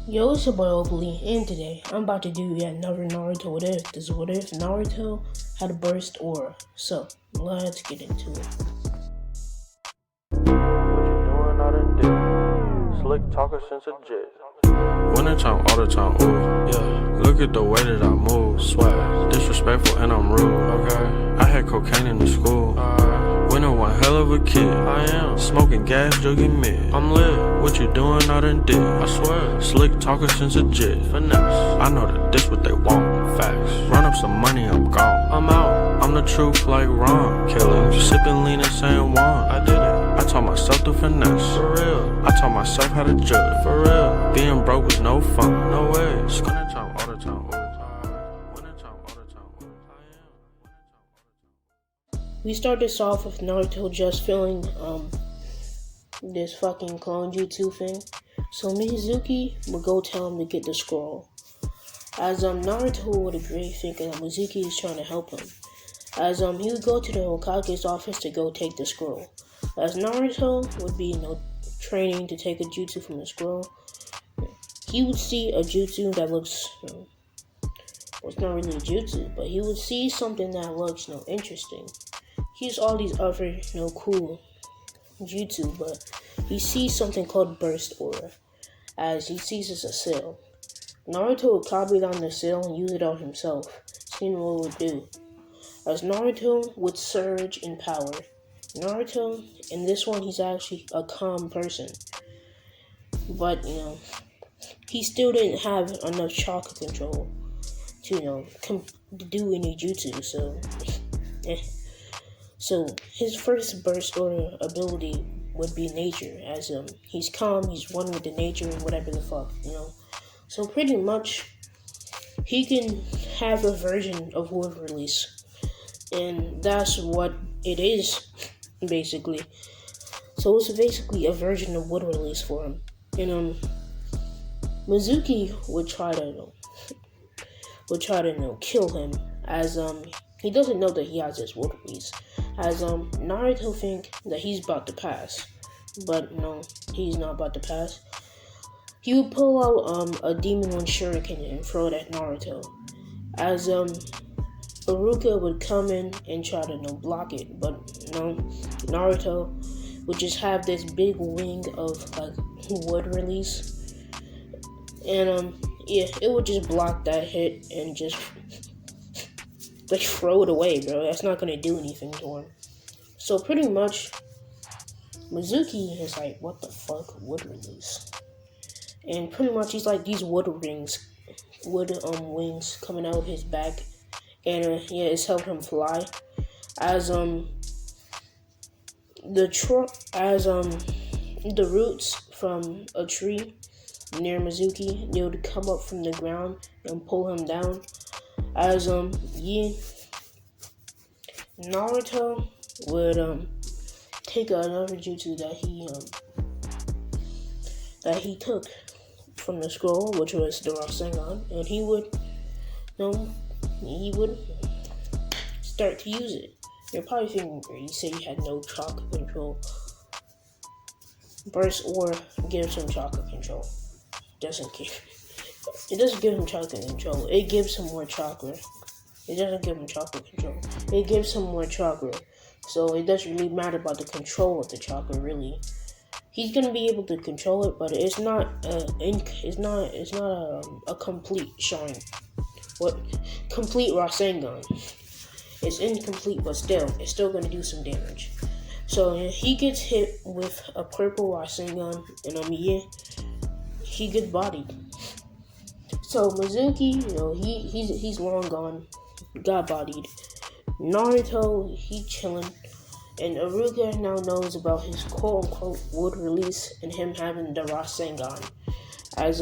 Yo, it's your boy Oakley, and today I'm about to do yet another Naruto What If. This is What If Naruto had a burst aura. So, let's get into it. What you doing out in dick? Slick talker since a jet. Wintertime, all the time, ooh, yeah. Look at the way that I move, swag. Disrespectful and I'm rude, okay. I had cocaine in the school. Winter one hell of a kid. I am smoking gas, jogging mid. I'm lit. What you doing out in dick? I swear. Slick talker since a jet. Finesse. I know that this what they want. Facts. Run up some money, I'm gone. I'm out. I'm the truth like Ron. Killing. Sipping lean and saying one. I did it. I taught myself to finesse. For real. I taught myself how to judge. For real. Being broke was no fun. No way. Wintertime all the time. Wintertime all the time. We start this off with Naruto just feeling this fucking clone jutsu thing. So Mizuki will go tell him to get the scroll. As Naruto would agree, thinking that Mizuki is trying to help him. As he would go to the Hokage's office to go take the scroll. As Naruto would be training to take a jutsu from the scroll, he would see a jutsu that looks, well, it's not really a jutsu, but he would see something that looks, interesting. He's all these other, cool jutsu, but he sees something called burst aura, as he sees it's a cell. Naruto would copy down the cell and use it on himself, seeing what it would do. As Naruto would surge in power. Naruto, in this one, he's actually a calm person. But, he still didn't have enough chakra control to, to do any jutsu, so, So, his first burst order ability would be nature, as, he's calm, he's one with the nature, and whatever the fuck, So, pretty much, he can have a version of word release, and that's what it is, basically. So, it's basically a version of wood release for him. And, Mizuki would try to kill him, as he doesn't know that he has this wood release, as Naruto think that he's about to pass, but no, he's not about to pass. He would pull out a Demon One Shuriken and throw it at Naruto, as Iruka would come in and try to block it, but Naruto would just have this big wing of wood release. And, it would just block that hit and just throw it away, bro. That's not gonna do anything to him. So, pretty much, Mizuki is like, what the fuck, wood release? And pretty much, he's like these wood wings coming out of his back. And, it's helping him fly. As, the roots from a tree near Mizuki, they would come up from the ground and pull him down. As Naruto would take another jutsu that he took from the scroll, which was the Rasengan, and he would start to use it. You're probably thinking, you say you had no chakra control. Burst or gives him chakra control. It doesn't give him chakra control. It gives him more chakra. It doesn't give him chakra control. It gives him more chakra. So it doesn't really matter about the control of the chakra, really. He's gonna be able to control it, but it's not a complete shine. Complete Rasengan. It's incomplete, but still, it's still gonna do some damage. So he gets hit with a purple Rasengan, and he gets bodied. So Mizuki, he's long gone, got bodied. Naruto, he chilling, and Iruka now knows about his quote-unquote wood release and him having the Rasengan. As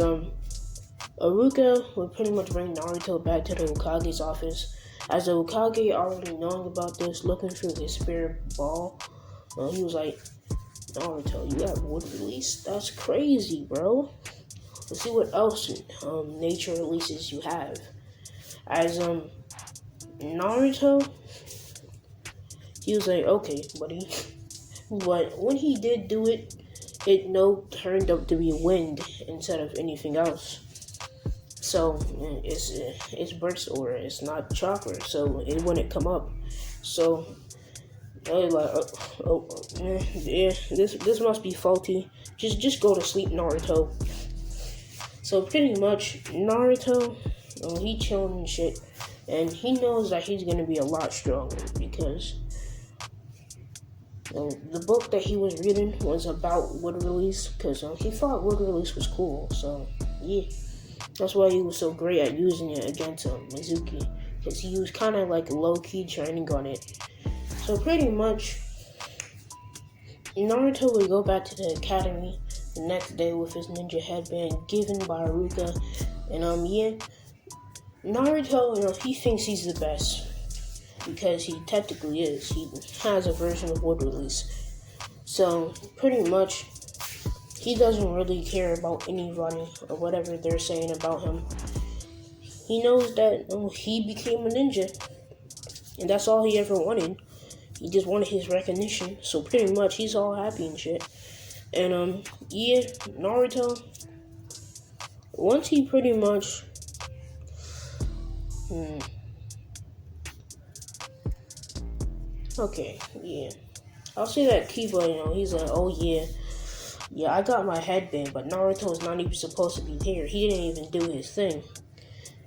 Iruka would pretty much bring Naruto back to the Hokage's office. As the Hokage already knowing about this, looking through his spirit ball, he was like, Naruto, you have wood release? That's crazy, bro. Let's see what else nature releases you have. As Naruto, he was like, okay, buddy. But when he did do it, it turned up to be wind instead of anything else. So it's burst or it's not chakra, so it wouldn't come up. So I was like, yeah, this must be faulty. Just go to sleep, Naruto. So pretty much, Naruto, he chilling and shit, and he knows that he's gonna be a lot stronger because the book that he was reading was about wood release, because he thought wood release was cool. So yeah, that's why he was so great at using it against Mizuki, because he was kind of like low-key training on it. So pretty much, Naruto would go back to the academy the next day with his ninja headband given by Haruka, and Naruto, he thinks he's the best because he technically is. He has a version of wood release, so pretty much he doesn't really care about anybody or whatever they're saying about him. He knows that he became a ninja, and that's all he ever wanted. He just wanted his recognition, so pretty much he's all happy and shit. And Naruto, once he pretty much okay, yeah. I'll say that Kiba, he's like, oh yeah, I got my headband, but Naruto's not even supposed to be there. He didn't even do his thing.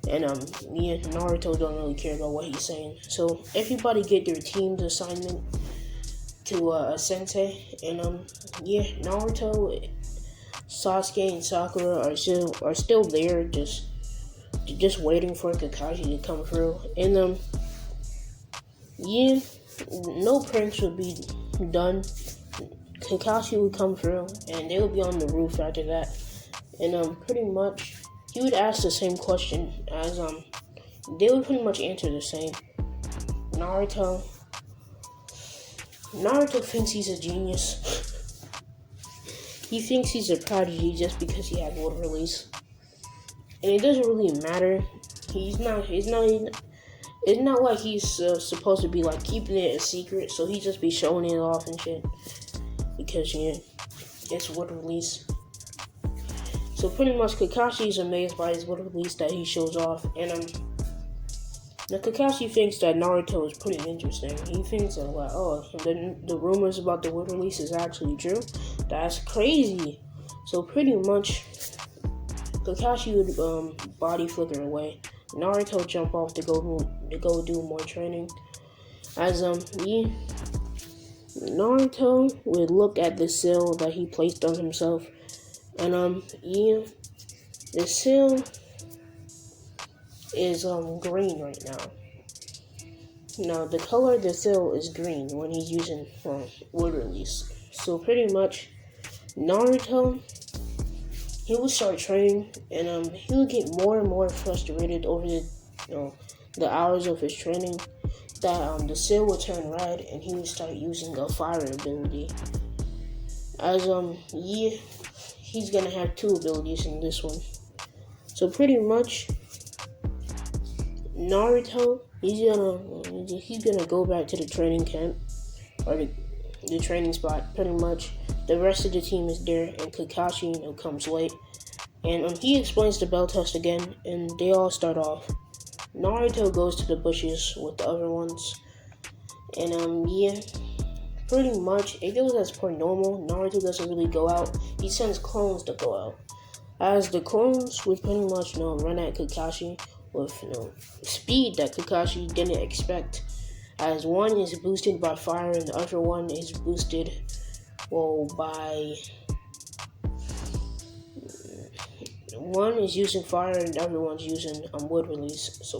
And Naruto don't really care about what he's saying. So everybody get their team's assignment to a sensei, and Naruto, Sasuke, and Sakura are still there, just waiting for Kakashi to come through. And no pranks would be done. Kakashi would come through, and they would be on the roof after that. And pretty much he would ask the same question as they would pretty much answer the same. Naruto thinks he's a genius. He thinks he's a prodigy just because he had wood release, and it doesn't really matter. It's not like he's supposed to be like keeping it a secret, so he just be showing it off and shit because it's wood release. So pretty much Kakashi is amazed by his wood release that he shows off, and now Kakashi thinks that Naruto is pretty interesting. He thinks that the rumors about the wood release is actually true. That's crazy. So pretty much Kakashi would body flicker away. Naruto jump off to go do more training. As Naruto would look at the seal that he placed on himself, and the seal is green right now. Now the color of the seal is green when he's using wood release. So pretty much Naruto, he would start training, and he would get more and more frustrated over the hours of his training, that the seal would turn red, and he would start using a fire ability. As he's gonna have two abilities in this one. So pretty much Naruto, he's gonna go back to the training camp, or the training spot. Pretty much the rest of the team is there, and Kakashi comes late, and he explains the bell test again, and they all start off. Naruto goes to the bushes with the other ones, and pretty much if it was as per normal, Naruto doesn't really go out. He sends clones to go out, as the clones would pretty much run at Kakashi with speed that Kakashi didn't expect, as one is boosted by fire and the other one is boosted by one is using fire and the other one's using wood release. So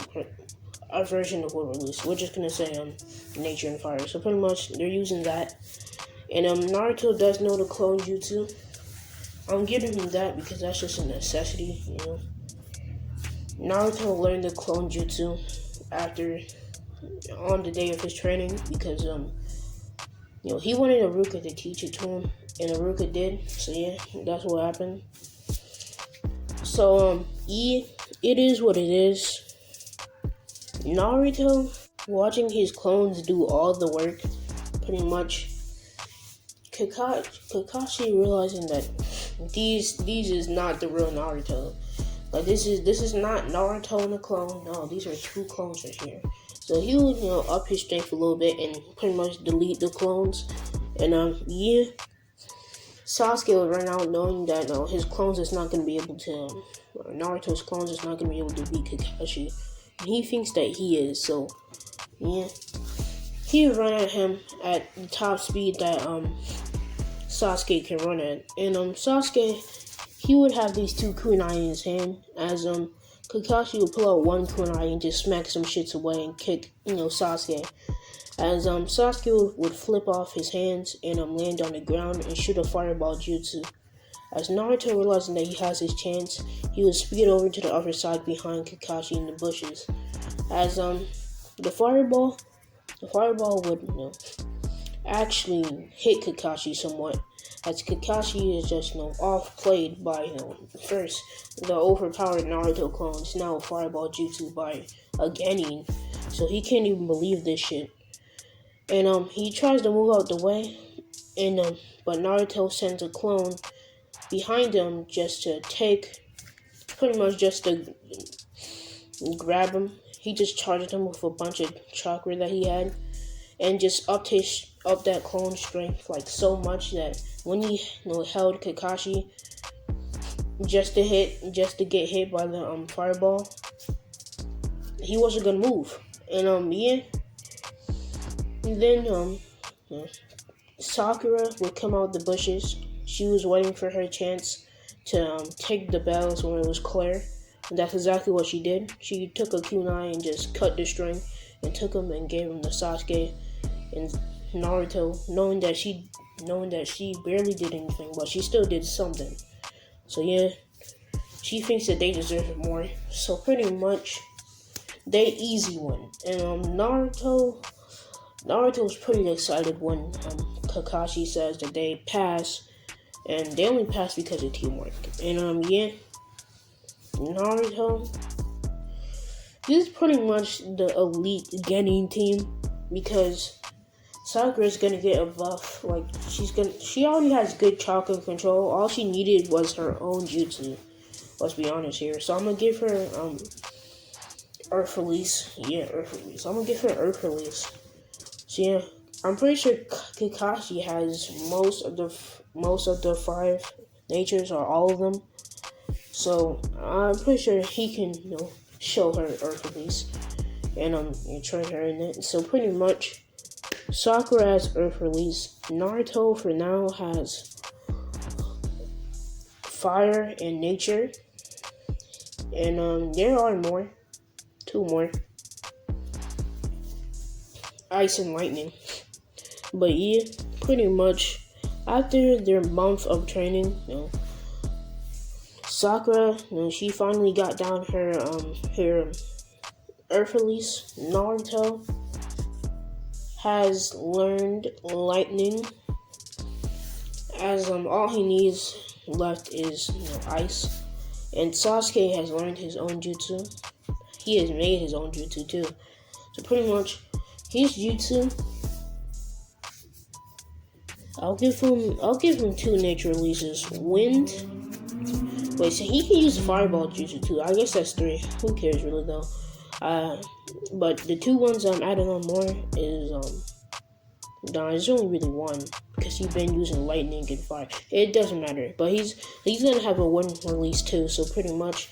a version of wood release. We're just gonna say nature and fire. So pretty much they're using that. And Naruto does know the clone jutsu. I'm giving him that because that's just a necessity, Naruto learned the clone jutsu on the day of his training because he wanted Haruka to teach it to him, and Haruka did. So yeah, that's what happened. So it is what it is. Naruto watching his clones do all the work, pretty much Kakashi realizing that these is not the real Naruto. Like this is not Naruto and a clone. No, these are two clones right here. So he would up his strength a little bit and pretty much delete the clones. And Sasuke would run out knowing that his clones is not gonna be able to Naruto's clones is not gonna be able to beat Kakashi. And he thinks that he is. So yeah, he would run at him at the top speed that Sasuke can run at. And Sasuke, he would have these two kunai in his hand as Kakashi would pull out one kunai and just smack some shits away and kick Sasuke. As Sasuke would flip off his hands and land on the ground and shoot a fireball jutsu. As Naruto realizing that he has his chance, he would speed over to the other side behind Kakashi in the bushes. As the fireball would actually hit Kakashi somewhat, as Kakashi is just off-played by first the overpowered Naruto clones, now a fireball jutsu by a Genin, so he can't even believe this shit. And he tries to move out the way, and but Naruto sends a clone behind him just to grab him. He just charged him with a bunch of chakra that he had, and just upped that clone's strength like so much that when he held Kakashi just to get hit by the fireball, he wasn't gonna move. And and then Sakura would come out the bushes. She was waiting for her chance to take the bells when it was clear. And that's exactly what she did. She took a kunai and just cut the string and took him and gave him to Sasuke and Naruto, knowing that she barely did anything, but she still did something. So yeah, she thinks that they deserve it more. So pretty much, they easy win. And Naruto's pretty excited when Kakashi says that they pass, and they only pass because of teamwork. And yeah, Naruto, this is pretty much the elite Genin team because Sakura's gonna get a buff. Like she already has good chakra control. All she needed was her own jutsu. Let's be honest here. So I'm gonna give her Earth Release. Yeah, Earth Release. I'm gonna give her Earth Release. So yeah, I'm pretty sure Kakashi has most of the 5 natures or all of them. So I'm pretty sure he can show her Earth Release and train her in it. So pretty much, Sakura has Earth Release. Naruto for now has Fire and Nature. And there are more. 2 more. Ice and Lightning. But yeah, pretty much after their month of training, Sakura, she finally got down her Earth Release. Naruto has learned Lightning, as all he needs left is Ice. And Sasuke has learned his own jutsu. He has made his own jutsu too. So pretty much, his jutsu, I'll give him 2 nature releases. Wind. Wait, so he can use Fireball jutsu too. I guess that's 3. Who cares really though? But the 2 ones I'm adding on more is there's only really 1 because he's been using lightning and fire. It doesn't matter, but he's gonna have a 1 release too. So pretty much,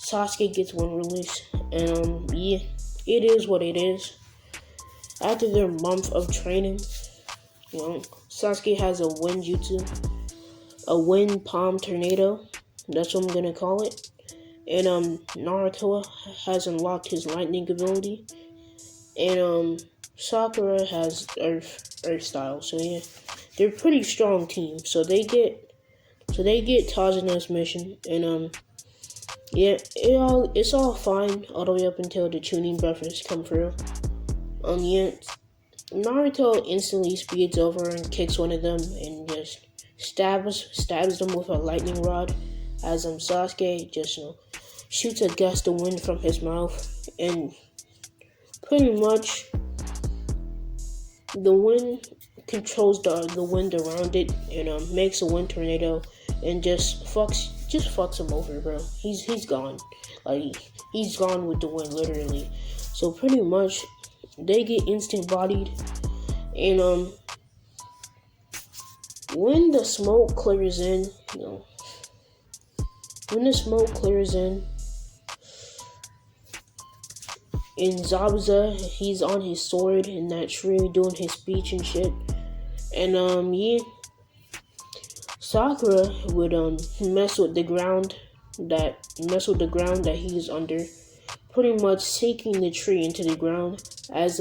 Sasuke gets 1 release, and yeah, it is what it is. After their month of training, Sasuke has a wind jutsu, a wind palm tornado. That's what I'm gonna call it. And Naruto has unlocked his lightning ability, and Sakura has earth style. So yeah, they're a pretty strong team. So they get Tazana's mission, and yeah, it's all fine all the way up until the tuning buffers come through. Yeah, Naruto instantly speeds over and kicks one of them and just stabs them with a lightning rod. As Sasuke just shoots a gust of wind from his mouth, and pretty much the wind controls the wind around it and makes a wind tornado and just fucks him over, bro. He's gone. Like, he's gone with the wind, literally. So pretty much they get instant bodied, and when the smoke clears in, in Zabuza, he's on his sword in that tree doing his speech and shit. And Sakura would mess with the ground that he's under, pretty much sinking the tree into the ground as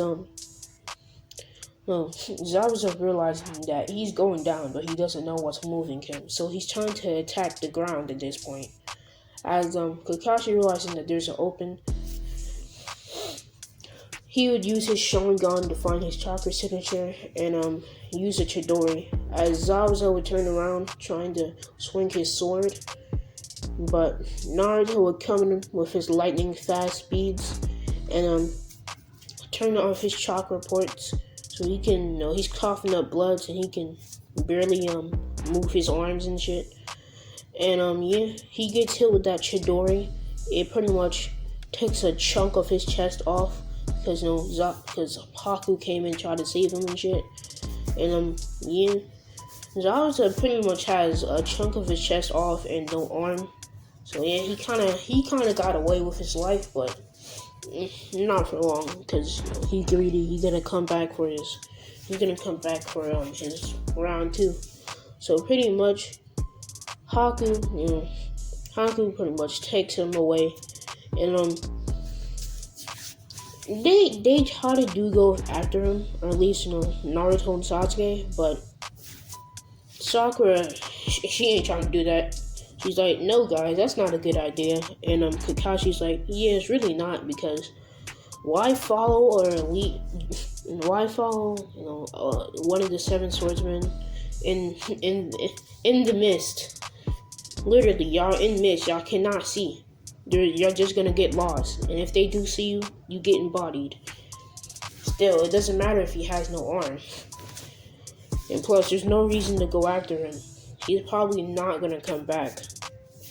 Zabuza realizing that he's going down, but he doesn't know what's moving him. So he's trying to attack the ground at this point. As Kakashi realizing that there's an open, he would use his Sharingan to find his chakra signature and use a Chidori. As Zabuza would turn around trying to swing his sword, but Naruto would come in with his lightning fast speeds and turn off his chakra ports so he can, he's coughing up blood and he can barely move his arms and shit. And he gets hit with that Chidori. It pretty much takes a chunk of his chest off because Haku came and tried to save him and shit. And Zabuza pretty much has a chunk of his chest off and no arm. So yeah, he kind of got away with his life, but not for long because he's greedy. He's gonna come back for his round 2. So pretty much Haku pretty much takes him away, and they try to go after him, or at least Naruto and Sasuke, but Sakura, she ain't trying to do that. She's like, no guys, that's not a good idea. And Kakashi's like, yeah, it's really not, because why follow one of the 7 swordsmen in the mist? Literally, y'all in mist, y'all cannot see. You're just gonna get lost, and if they do see you, you get embodied. Still, it doesn't matter if he has no arm. And plus, there's no reason to go after him. He's probably not gonna come back.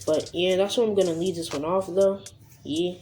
But yeah, that's where I'm gonna leave this one off though. Yeah.